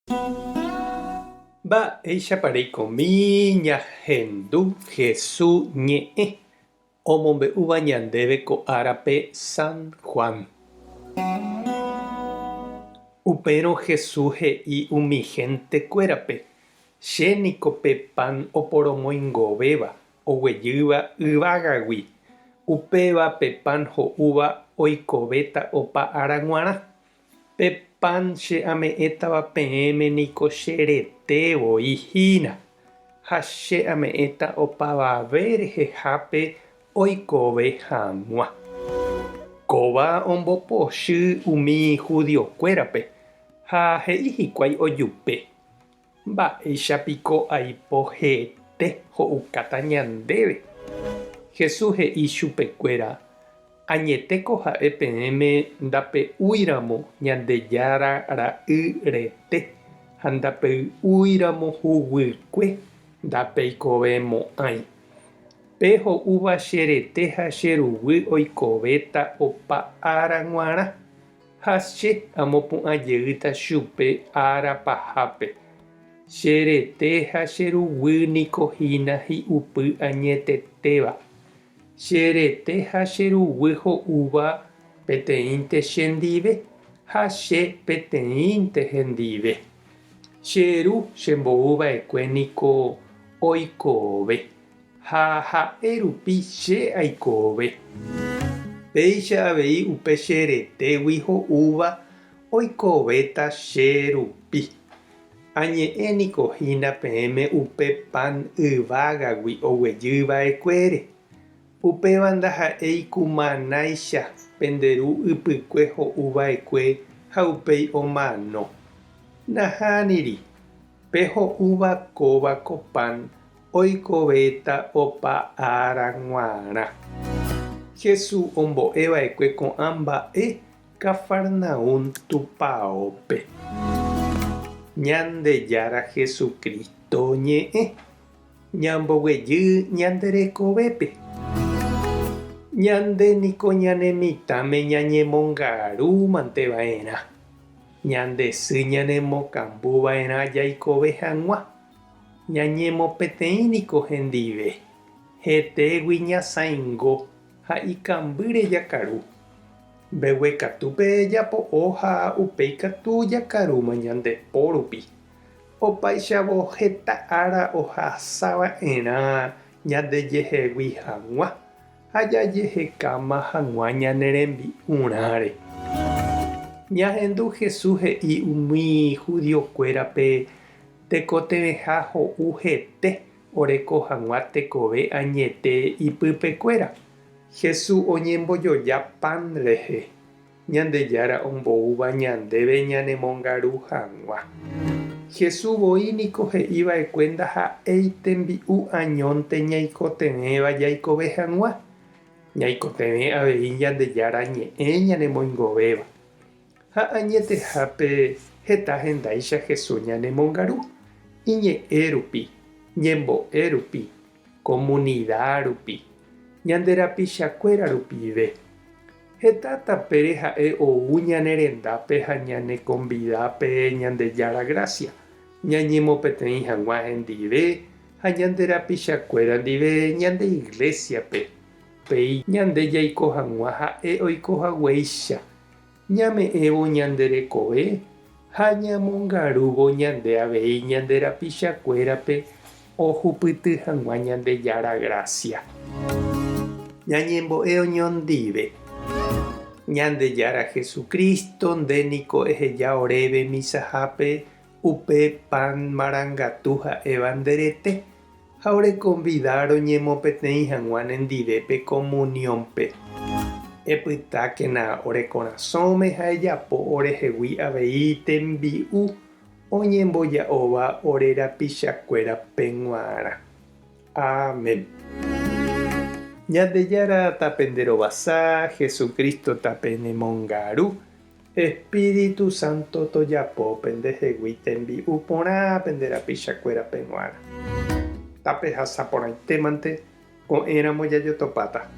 Mba'éichapareikomi ñahendu Jesús ñe'ẽ omombe'úva ñandéve ko árape San Juan. Upérõ Jesús he'i umi gentekuérape: chéniko pe pan oporomoingovéva oguejýva yvágagui. Upéva pe pan ho'úva oikovéta opa ára g̃uarã. Pe pan che ame'ẽtava peẽme niko cheretevoi-hína. Ha che ame'ẽta opavave rehehápe oikove hag̃ua. Kóva ombopochy umi judiokuérape ha he'i hikuái ojupe: mba'éichapiko aipo hete ho'ukáta ñandéve. Jesús he'i chupekuéra: añetéko ha'e peẽme ndape'úiramo Ñandejára ra'y rete ha ndapey'úiramo huguyke ndapeikovemo'ãi. Pe ho'úva cherete ha cheruvy oikovéta opa ára g̃uarã ha che amo pu'ãjeýta chupe ára pahápe. Cherete ha cheruvy niko hína hi'upy añetetéva. Cherete ha cheruvy ho'úva peteĩnte chendive ha che peteĩnte hendive. Cheru chembo'uva'ekue niko oikove ha ha'e rupi che aikove. Péicha avei upe cheretégui ho'úva oikovéta che rupi. Añe'ẽniko hína peẽme upe pan yvágagui oguejýva'ekuére. Upéva ndaha'éi kumanáicha penderu ypykue ho'úva'ekue ha upéi omano. Nahániri. Pe ho'úva kóva ko pan oikovéta opa ára g̃uarã. Jesús ombo'eva'ekue ko'ã mba'e Kafarnaúm tupaópe. Ñandejára Jesucristo ñe'ẽ ñamboguejy ñanderekovépe. Ñande niko ñanemitãme ñañemongarúmanteva'erã. Ñande sy ñanemokambuva'erã jaikove hag̃ua. Ñañemopeteĩ niko hendive. Hetégui ñasãingo ha ikambýre jakaru. Mbeguekatúpe ejapo'o ha upéi katu jakarúma ñande pórupi. Opaichavo heta ára ohasava'erã ñandejehegui hag̃ua ha jajehekáma hag̃ua ñane rembi'urãre. Ñahendu Jesús he'i umi judiokuérape tekotevẽha ho'u hete oreko hag̃ua tekove añete ipypekuéra. Jesús oñembojoja pan rehe. Ñandejára omboúva ñandéve ñanemongaru hag̃ua. Jesús voi niko he'íva'ekue ndaha'éi tembi'u añónte ñaikotevẽva jaikove hag̃ua. Ñaikotevẽ avei Ñandejára ñe'ẽ ñanemoingovéva. Ha añetehápe heta hendáicha Jesús ñanemongaru. Iñe'ẽ rupi, ñembo'e rupi, comunidad rupi, ñanderapichakuéra rupive. Heta tapére ha'e ou ñane rendápe ha ñane convidápe Ñandejára Gracia. Ñañemopeteĩ hag̃ua hendive ha ñanderapichakuéra ndive ñande iglesiape. Péi ñande jaiko hag̃ua ha'e oikohaguéicha. Ñame'ẽvo ñanderekove ha ñamongarúvo ñande avei ñanderapichakuérape ohupyty hag̃ua Ñandejára Gracia. Ñañembo'e oñondive. Ñandejára Jesucristo ndéniko eheja oréve misahápe upe pan marangatu ha'éva nderete ha oreconvidar oñemopeteĩ hag̃ua nendivépe comunionpe. Epytákena ore korasõme ha ejapo orehegui avei tembi'u oñemboja'óva ore rapichakuéra peguara. Amén. Ñandejára tape nderovasa, Jesucristo tape nemongaru, Espíritu Santo tojapope ndehegui tembi'u porãpe nderapichakuéra peguara. Tape hasaporãitémante ko'ẽramo jajotopáta.